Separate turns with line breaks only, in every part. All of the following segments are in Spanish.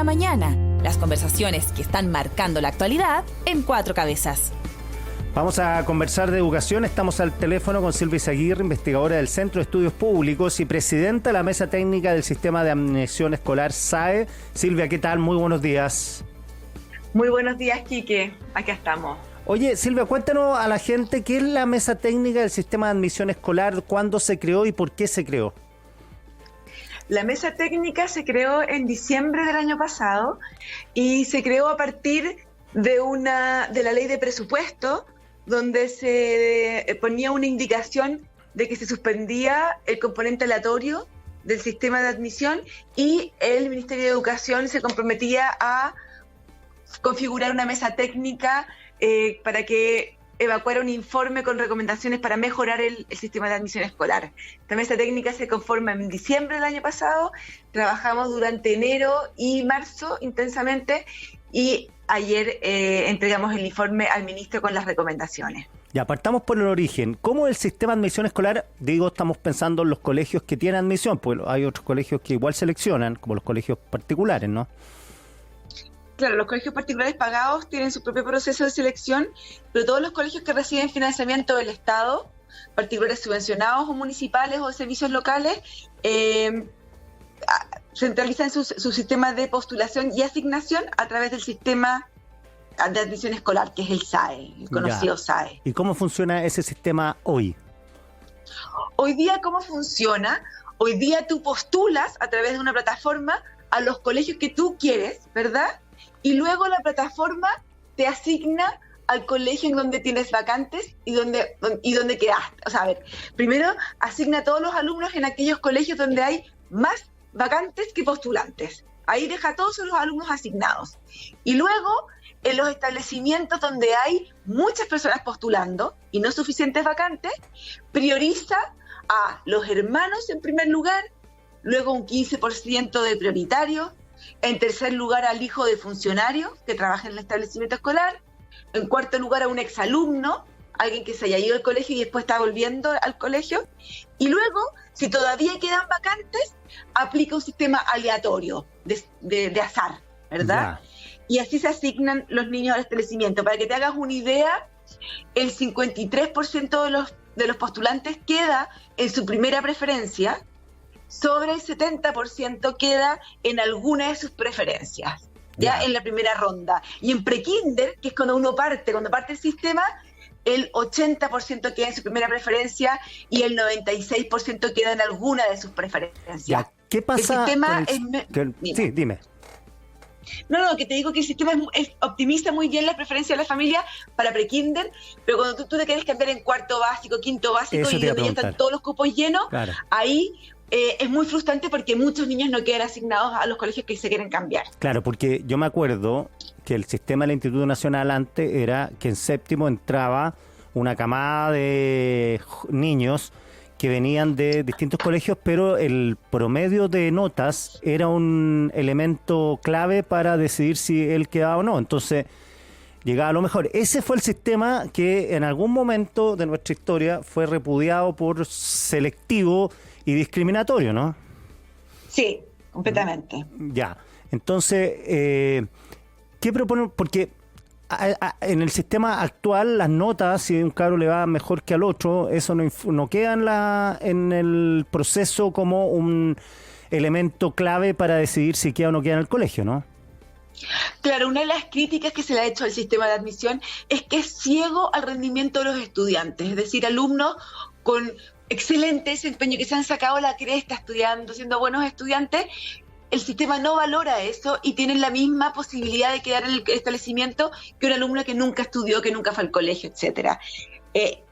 la mañana. Las conversaciones que están marcando la actualidad en Cuatro Cabezas.
Vamos a conversar de educación. Estamos al teléfono con Silvia Izaguirre, investigadora del Centro de Estudios Públicos y presidenta de la Mesa Técnica del Sistema de Admisión Escolar, SAE. Silvia, ¿qué tal? Muy buenos días.
Muy buenos días, Quique. Acá estamos.
Oye, Silvia, cuéntanos a la gente qué es la Mesa Técnica del Sistema de Admisión Escolar, cuándo se creó y por qué se creó.
La Mesa Técnica se creó en diciembre del año pasado y se creó a partir de la ley de presupuesto, donde se ponía una indicación de que se suspendía el componente aleatorio del sistema de admisión y el Ministerio de Educación se comprometía a configurar una mesa técnica para que evacuara un informe con recomendaciones para mejorar el sistema de admisión escolar. Esta mesa técnica se conforma en diciembre del año pasado, trabajamos durante enero y marzo intensamente y ayer entregamos el informe al ministro con las recomendaciones.
Ya, partamos por el origen. ¿Cómo el sistema de admisión escolar? Digo, estamos pensando en los colegios que tienen admisión, porque hay otros colegios que igual seleccionan, como los colegios particulares, ¿no?
Claro, los colegios particulares pagados tienen su propio proceso de selección, pero todos los colegios que reciben financiamiento del Estado, particulares subvencionados o municipales o de servicios locales, centralizan su sistema de postulación y asignación a través del sistema de admisión escolar, que es el SAE, el conocido SAE.
¿Y cómo funciona ese sistema hoy?
Hoy día, ¿cómo funciona? Hoy día tú postulas a través de una plataforma a los colegios que tú quieres, ¿verdad? Y luego la plataforma te asigna al colegio en donde tienes vacantes y donde quedaste. O sea, a ver, primero asigna a todos los alumnos en aquellos colegios donde hay más vacantes que postulantes. Ahí deja a todos los alumnos asignados. Y luego, en los establecimientos donde hay muchas personas postulando y no suficientes vacantes, prioriza a los hermanos en primer lugar, luego un 15% de prioritarios, en tercer lugar al hijo de funcionario que trabaja en el establecimiento escolar, en cuarto lugar a un exalumno, alguien que se haya ido al colegio y después está volviendo al colegio, y luego, si todavía quedan vacantes, aplica un sistema aleatorio de azar, ¿verdad? Yeah. Y así se asignan los niños al establecimiento. Para que te hagas una idea, el 53% de los postulantes queda en su primera preferencia, sobre el 70% queda en alguna de sus preferencias, ya en la primera ronda. Y en prekinder, que es cuando parte el sistema, el 80% queda en su primera preferencia y el 96% queda en alguna de sus preferencias.
Ya. ¿Qué pasa?
El sistema
Sí, dime.
No, que te digo que el sistema optimiza muy bien las preferencias de la familia para prekinder, pero cuando tú te quieres cambiar en cuarto básico, quinto básico y donde ya están todos los cupos llenos, claro, ahí es muy frustrante porque muchos niños no quedan asignados a los colegios que se quieren cambiar.
Claro, porque yo me acuerdo que el sistema del Instituto Nacional antes era que en séptimo entraba una camada de niños que venían de distintos colegios, pero el promedio de notas era un elemento clave para decidir si él quedaba o no. Entonces, llegaba a lo mejor. Ese fue el sistema que en algún momento de nuestra historia fue repudiado por selectivo y discriminatorio, ¿no?
Sí, completamente.
Ya. Entonces, ¿qué proponen? Porque en el sistema actual, las notas, si a un cabro le va mejor que al otro, eso no queda en el proceso como un elemento clave para decidir si queda o no queda en el colegio, ¿no?
Claro, una de las críticas que se le ha hecho al sistema de admisión es que es ciego al rendimiento de los estudiantes, es decir, alumnos con excelente desempeño que se han sacado la cresta estudiando, siendo buenos estudiantes. El sistema no valora eso y tienen la misma posibilidad de quedar en el establecimiento que un alumno que nunca estudió, que nunca fue al colegio, etcétera.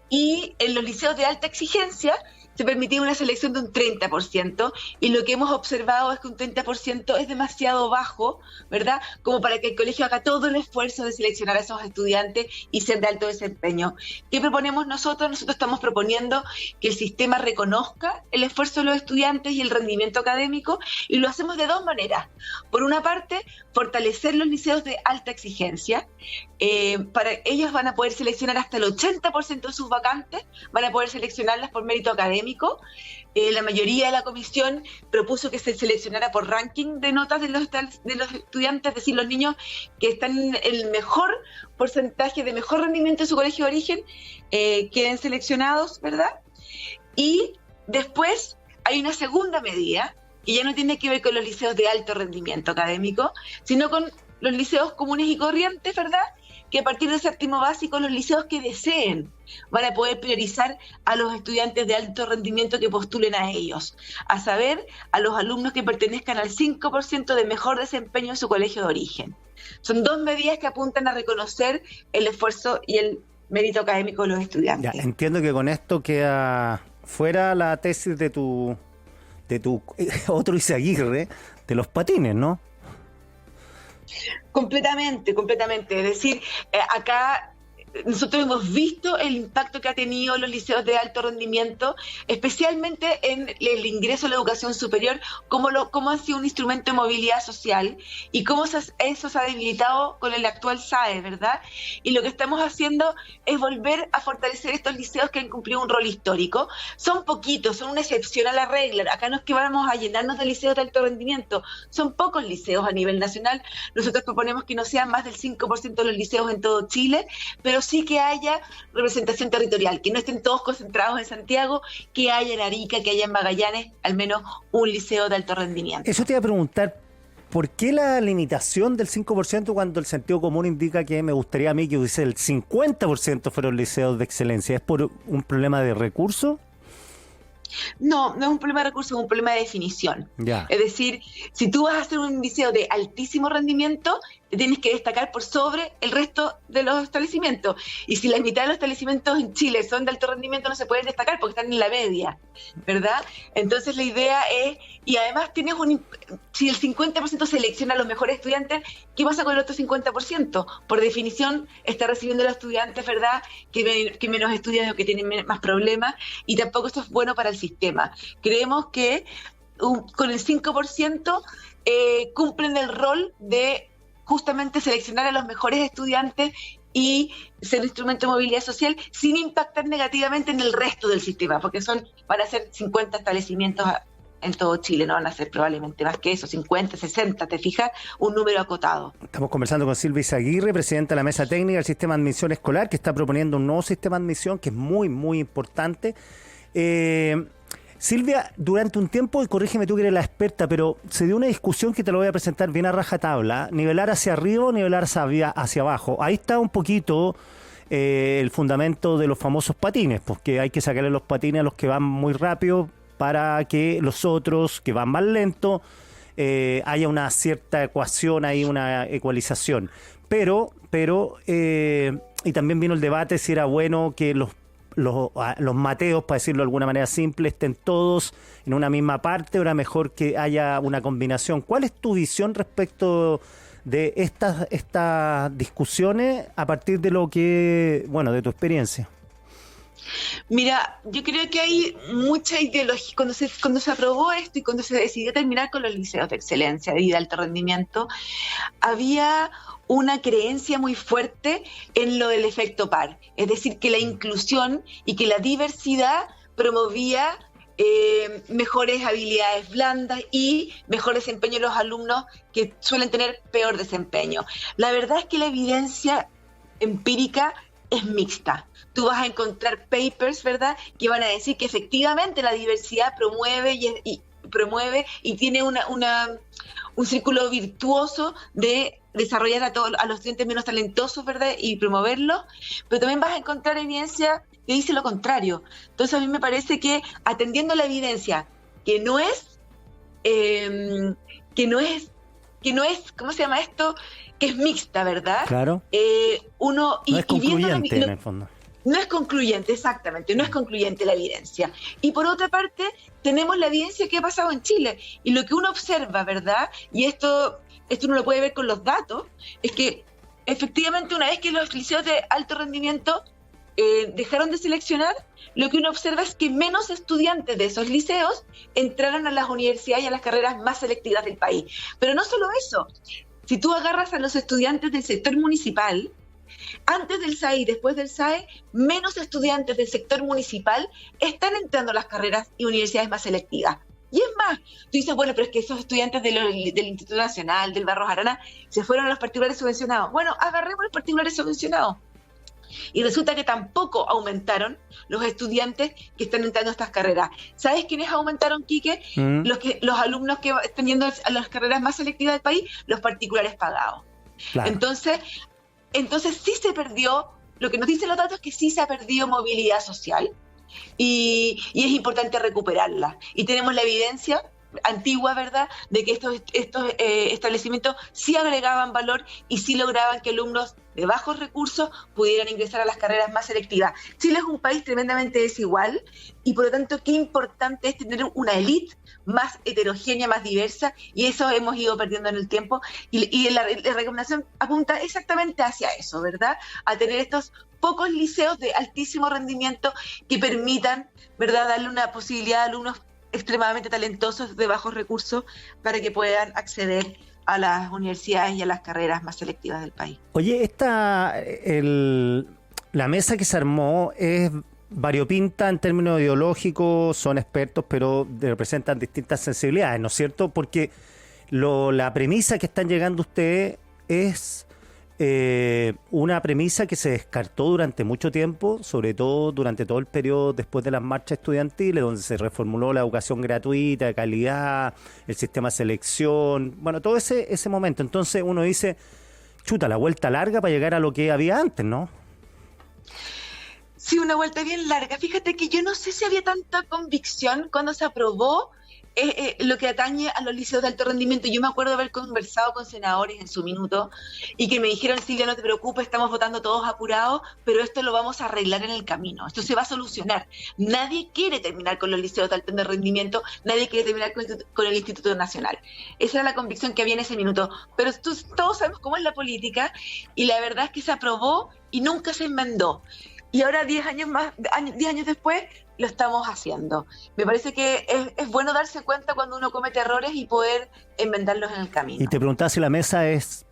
Y en los liceos de alta exigencia se permitía una selección de un 30%, y lo que hemos observado es que un 30% es demasiado bajo, ¿verdad? Como para que el colegio haga todo el esfuerzo de seleccionar a esos estudiantes y ser de alto desempeño. ¿Qué proponemos nosotros? Nosotros estamos proponiendo que el sistema reconozca el esfuerzo de los estudiantes y el rendimiento académico, y lo hacemos de dos maneras. Por una parte, fortalecer los liceos de alta exigencia. Para ellos van a poder seleccionar hasta el 80% de sus vacantes, van a poder seleccionarlas por mérito académico, académico. La mayoría de la comisión propuso que se seleccionara por ranking de notas de los estudiantes, es decir, los niños que están en el mejor porcentaje de mejor rendimiento en su colegio de origen, queden seleccionados, ¿verdad? Y después hay una segunda medida que ya no tiene que ver con los liceos de alto rendimiento académico, sino con los liceos comunes y corrientes, ¿verdad? Que a partir del séptimo básico los liceos que deseen van a poder priorizar a los estudiantes de alto rendimiento que postulen a ellos, a saber, a los alumnos que pertenezcan al 5% de mejor desempeño en su colegio de origen. Son 2 medidas que apuntan a reconocer el esfuerzo y el mérito académico de los estudiantes.
Ya, entiendo que con esto queda fuera la tesis de tu otro Izaguirre, de los patines, ¿no?
Completamente. Es decir, acá nosotros hemos visto el impacto que ha tenido los liceos de alto rendimiento, especialmente en el ingreso a la educación superior, cómo ha sido un instrumento de movilidad social y cómo eso se ha debilitado con el actual SAE, ¿verdad? Y lo que estamos haciendo es volver a fortalecer estos liceos que han cumplido un rol histórico. Son poquitos, son una excepción a la regla. Acá no es que vamos a llenarnos de liceos de alto rendimiento, son pocos liceos a nivel nacional. Nosotros proponemos que no sean más del 5% de los liceos en todo Chile, pero sí que haya representación territorial, que no estén todos concentrados en Santiago, que haya en Arica, que haya en Magallanes, al menos un liceo de alto rendimiento.
Eso te iba a preguntar, ¿por qué la limitación del 5% cuando el sentido común indica que me gustaría a mí que hubiese el 50% fueron liceos de excelencia? ¿Es por un problema de recursos?
No es un problema de recursos, es un problema de definición.
Ya.
Es decir, si tú vas a hacer un liceo de altísimo rendimiento, te tienes que destacar por sobre el resto de los establecimientos. Y si la mitad de los establecimientos en Chile son de alto rendimiento, no se pueden destacar porque están en la media, ¿verdad? Entonces la idea es, y además si el 50% selecciona a los mejores estudiantes, ¿qué pasa con el otro 50%? Por definición está recibiendo a los estudiantes, ¿verdad?, que menos estudian o que tienen más problemas, y tampoco esto es bueno para el sistema. Creemos que con el 5% cumplen el rol de justamente seleccionar a los mejores estudiantes y ser un instrumento de movilidad social sin impactar negativamente en el resto del sistema, porque van a ser 50 establecimientos en todo Chile, no van a ser probablemente más que eso, 50, 60, ¿te fijas? Un número acotado.
Estamos conversando con Silvia Izaguirre, presidenta de la Mesa Técnica del Sistema de Admisión Escolar, que está proponiendo un nuevo sistema de admisión que es muy, muy importante. Silvia, durante un tiempo, y corrígeme tú que eres la experta, pero se dio una discusión que te lo voy a presentar bien a rajatabla, nivelar hacia arriba o nivelar hacia abajo. Ahí está un poquito el fundamento de los famosos patines, porque hay que sacarle los patines a los que van muy rápido para que los otros que van más lento haya una cierta ecuación ahí, una ecualización. Pero y también vino el debate si era bueno que los mateos, para decirlo de alguna manera simple, estén todos en una misma parte, o era mejor que haya una combinación. ¿Cuál es tu visión respecto de estas discusiones a partir de de tu experiencia?
Mira, yo creo que hay mucha ideología. Cuando se aprobó esto y cuando se decidió terminar con los liceos de excelencia y de alto rendimiento, había una creencia muy fuerte en lo del efecto par. Es decir, que la inclusión y que la diversidad promovía mejores habilidades blandas y mejor desempeño de los alumnos que suelen tener peor desempeño. La verdad es que la evidencia empírica es mixta. Tú vas a encontrar papers, ¿verdad?, que van a decir que efectivamente la diversidad promueve y tiene un círculo virtuoso de desarrollar a los estudiantes menos talentosos, ¿verdad?, y promoverlos, pero también vas a encontrar evidencia que dice lo contrario. Entonces a mí me parece que atendiendo la evidencia que no es, ¿cómo se llama esto?, que es mixta, ¿verdad?
Claro.
No
es concluyente en el fondo.
No es concluyente, exactamente, no es concluyente la evidencia. Y por otra parte, tenemos la evidencia que ha pasado en Chile. Y lo que uno observa, ¿verdad?, y esto uno lo puede ver con los datos, es que efectivamente una vez que los liceos de alto rendimiento dejaron de seleccionar, lo que uno observa es que menos estudiantes de esos liceos entraron a las universidades y a las carreras más selectivas del país. Pero no solo eso, si tú agarras a los estudiantes del sector municipal, Antes del SAE y después del SAE, menos estudiantes del sector municipal están entrando a las carreras y universidades más selectivas. Y es más, tú dices, bueno, pero es que esos estudiantes del Instituto Nacional, del Barros Arana, se fueron a los particulares subvencionados. Bueno, agarremos los particulares subvencionados. Y resulta que tampoco aumentaron los estudiantes que están entrando a estas carreras. ¿Sabes quiénes aumentaron, Quique? Los alumnos que están yendo a las carreras más selectivas del país, los particulares pagados. Claro. Entonces sí se perdió, lo que nos dicen los datos es que sí se ha perdido movilidad social y es importante recuperarla. Y tenemos la evidencia antigua, ¿verdad?, de que estos establecimientos sí agregaban valor y sí lograban que alumnos de bajos recursos pudieran ingresar a las carreras más selectivas. Chile es un país tremendamente desigual y por lo tanto qué importante es tener una élite más heterogénea, más diversa, y eso hemos ido perdiendo en el tiempo y la recomendación apunta exactamente hacia eso, ¿verdad?, a tener estos pocos liceos de altísimo rendimiento que permitan, ¿verdad?, darle una posibilidad a alumnos extremadamente talentosos de bajos recursos para que puedan acceder a las universidades y a las carreras más selectivas del país.
Oye, la mesa que se armó es variopinta en términos ideológicos, son expertos, pero representan distintas sensibilidades, ¿no es cierto? Porque la premisa que están llegando ustedes es una premisa que se descartó durante mucho tiempo, sobre todo durante todo el periodo después de las marchas estudiantiles, donde se reformuló la educación gratuita, de calidad, el sistema de selección, bueno, todo ese momento. Entonces uno dice, chuta, la vuelta larga para llegar a lo que había antes, ¿no?
Sí, una vuelta bien larga. Fíjate que yo no sé si había tanta convicción cuando se aprobó lo que atañe a los liceos de alto rendimiento. Yo me acuerdo de haber conversado con senadores en su minuto y que me dijeron, Silvia, no te preocupes, estamos votando todos apurados, pero esto lo vamos a arreglar en el camino, esto se va a solucionar. Nadie quiere terminar con los liceos de alto rendimiento, nadie quiere terminar con el Instituto Nacional. Esa era la convicción que había en ese minuto, pero todos sabemos cómo es la política y la verdad es que se aprobó y nunca se enmendó. Y ahora 10 años después lo estamos haciendo. Me parece que es bueno darse cuenta cuando uno comete errores y poder enmendarlos en el camino.
Y te preguntaba si la mesa es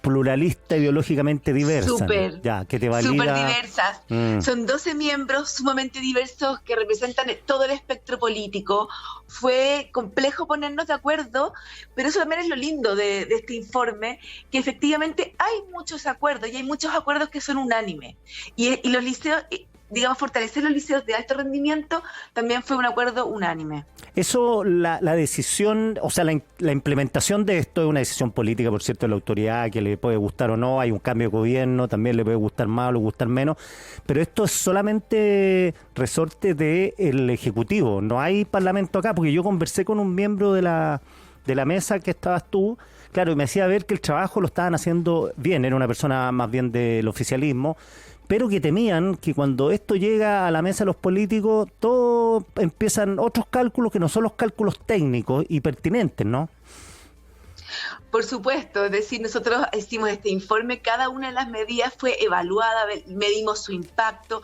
pluralista, ideológicamente diversa.
Súper,
ya, que te valida.
Súper diversas. Son 12 miembros sumamente diversos que representan todo el espectro político. Fue complejo ponernos de acuerdo, pero eso también es lo lindo de este informe, que efectivamente hay muchos acuerdos y hay muchos acuerdos que son unánimes. Y los liceos, digamos, fortalecer los liceos de alto rendimiento también fue un acuerdo unánime.
Eso, la decisión, o sea, la implementación de esto es una decisión política, por cierto, de la autoridad, que le puede gustar o no, hay un cambio de gobierno, también le puede gustar más o le gustar menos, pero esto es solamente resorte del Ejecutivo, no hay parlamento acá, porque yo conversé con un miembro de la mesa que estabas tú, claro, y me hacía ver que el trabajo lo estaban haciendo bien, era una persona más bien del oficialismo, pero que temían que cuando esto llega a la mesa de los políticos, todo empiezan otros cálculos que no son los cálculos técnicos y pertinentes, ¿no?
Por supuesto, es decir, nosotros hicimos este informe, cada una de las medidas fue evaluada, medimos su impacto,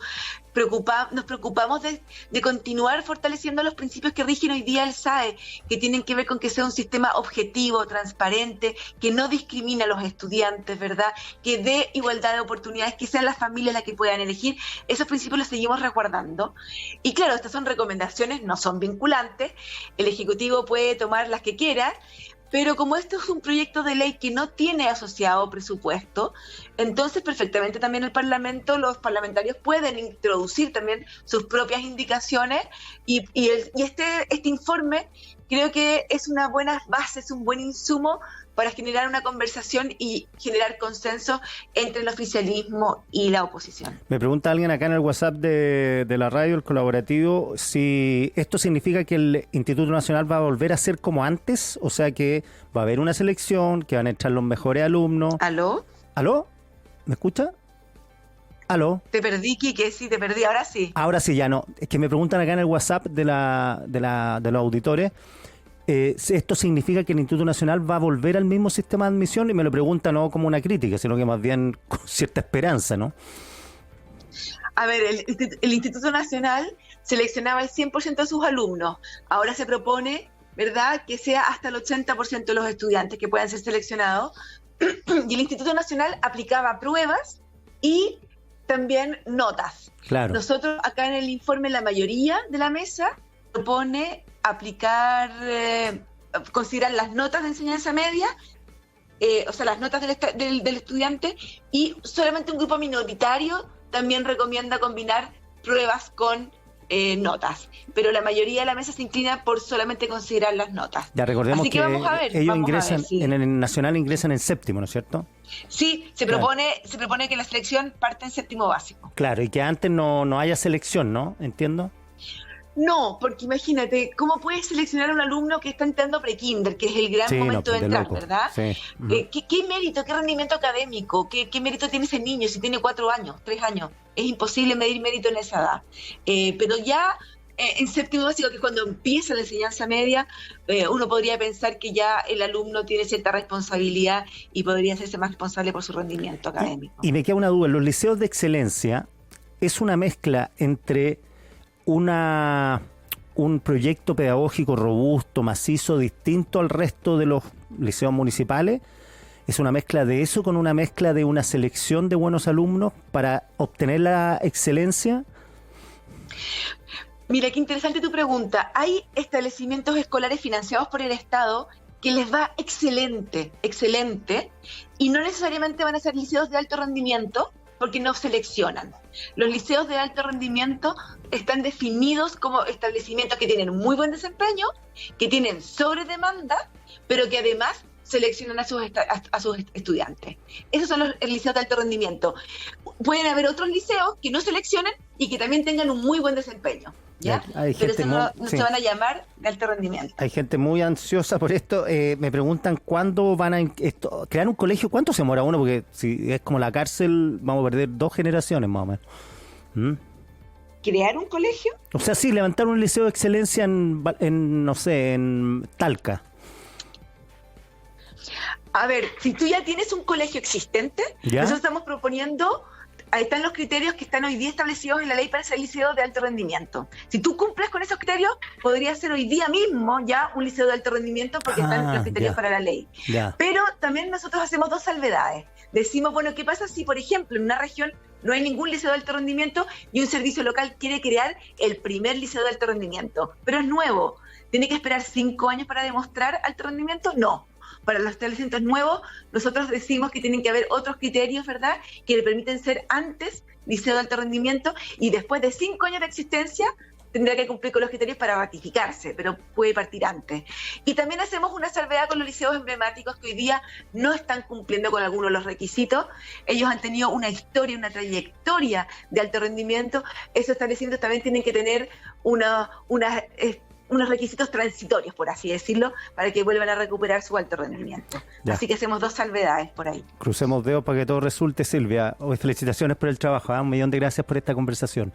nos preocupamos de continuar fortaleciendo los principios que rigen hoy día el SAE, que tienen que ver con que sea un sistema objetivo, transparente, que no discrimine a los estudiantes, ¿verdad? Que dé igualdad de oportunidades, que sean las familias las que puedan elegir. Esos principios los seguimos resguardando. Y claro, estas son recomendaciones, no son vinculantes, el Ejecutivo puede tomar las que quiera, pero como esto es un proyecto de ley que no tiene asociado presupuesto, entonces perfectamente también el Parlamento, los parlamentarios pueden introducir también sus propias indicaciones y este informe creo que es una buena base, es un buen insumo para generar una conversación y generar consenso entre el oficialismo y la oposición.
Me pregunta alguien acá en el WhatsApp de la radio, el colaborativo, si esto significa que el Instituto Nacional va a volver a ser como antes, o sea que va a haber una selección, que van a entrar los mejores alumnos.
¿Aló?
¿Aló? ¿Me escucha? ¿Aló?
Te perdí, Quique, sí, te perdí, ahora sí.
Ahora sí, ya no. Es que me preguntan acá en el WhatsApp de los auditores, esto significa que el Instituto Nacional va a volver al mismo sistema de admisión, y me lo pregunta no como una crítica, sino que más bien con cierta esperanza, ¿no?
A ver, el Instituto Nacional seleccionaba el 100% de sus alumnos. Ahora se propone, ¿verdad?, que sea hasta el 80% de los estudiantes que puedan ser seleccionados. Y el Instituto Nacional aplicaba pruebas y también notas.
Claro.
Nosotros acá en el informe, la mayoría de la mesa propone aplicar, considerar las notas de enseñanza media, o sea, las notas del estudiante, y solamente un grupo minoritario también recomienda combinar pruebas con notas, pero la mayoría de la mesa se inclina por solamente considerar las notas.
Ya recordemos
Así que vamos a ver,
ellos ingresan,
sí.
en el nacional ingresan en séptimo, ¿no es cierto?
Sí, se propone que la selección parte en séptimo básico.
Claro, y que antes no haya selección, ¿no? Entiendo.
No, porque imagínate, ¿cómo puedes seleccionar a un alumno que está entrando pre-kinder, que es el gran momento de entrar,
loco.
¿verdad?
Sí.
¿Qué mérito, qué rendimiento académico, qué mérito tiene ese niño si tiene 4 años, 3 años? Es imposible medir mérito en esa edad. Pero ya en séptimo básico, que es cuando empieza la enseñanza media, uno podría pensar que ya el alumno tiene cierta responsabilidad y podría hacerse más responsable por su rendimiento académico.
Y me queda una duda, los liceos de excelencia es una mezcla entre un proyecto pedagógico robusto, macizo, distinto al resto de los liceos municipales. ¿Es una mezcla de eso con una mezcla de una selección de buenos alumnos para obtener la excelencia?
Mira, qué interesante tu pregunta. Hay establecimientos escolares financiados por el Estado que les va excelente, y no necesariamente van a ser liceos de alto rendimiento, porque no seleccionan. Los liceos de alto rendimiento están definidos como establecimientos que tienen muy buen desempeño, que tienen sobredemanda, pero que además seleccionan a sus estudiantes. Esos son los liceos de alto rendimiento. Pueden haber otros liceos que no seleccionen y que también tengan un muy buen desempeño, ¿ya? Pero eso no se van a llamar de alto rendimiento.
Hay gente muy ansiosa por esto. Me preguntan cuándo van a crear un colegio. ¿Cuánto se demora uno? Porque si es como la cárcel, vamos a perder 2 generaciones más o menos.
¿Crear un colegio?
O sea, sí, levantar un liceo de excelencia en no sé, en Talca.
A ver, si tú ya tienes un colegio existente,
¿Ya?
nosotros estamos proponiendo, ahí están los criterios que están hoy día establecidos en la ley para ser liceo de alto rendimiento. Si tú cumples con esos criterios, podría ser hoy día mismo ya un liceo de alto rendimiento porque están los criterios para la ley.
Ya.
Pero también nosotros hacemos 2 salvedades. Decimos, bueno, ¿qué pasa si, por ejemplo, en una región no hay ningún liceo de alto rendimiento y un servicio local quiere crear el primer liceo de alto rendimiento? Pero es nuevo. ¿Tiene que esperar 5 años para demostrar alto rendimiento? No. Para los establecimientos nuevos, nosotros decimos que tienen que haber otros criterios, ¿verdad?, que le permiten ser antes liceo de alto rendimiento, y después de 5 años de existencia tendrá que cumplir con los criterios para ratificarse, pero puede partir antes. Y también hacemos una salvedad con los liceos emblemáticos que hoy día no están cumpliendo con algunos de los requisitos. Ellos han tenido una historia, una trayectoria de alto rendimiento. Esos establecimientos también tienen que tener unos requisitos transitorios, por así decirlo, para que vuelvan a recuperar su alto rendimiento.
Ya.
Así que hacemos 2 salvedades por ahí.
Crucemos dedos para que todo resulte, Silvia. Felicitaciones por el trabajo. Un millón de gracias por esta conversación.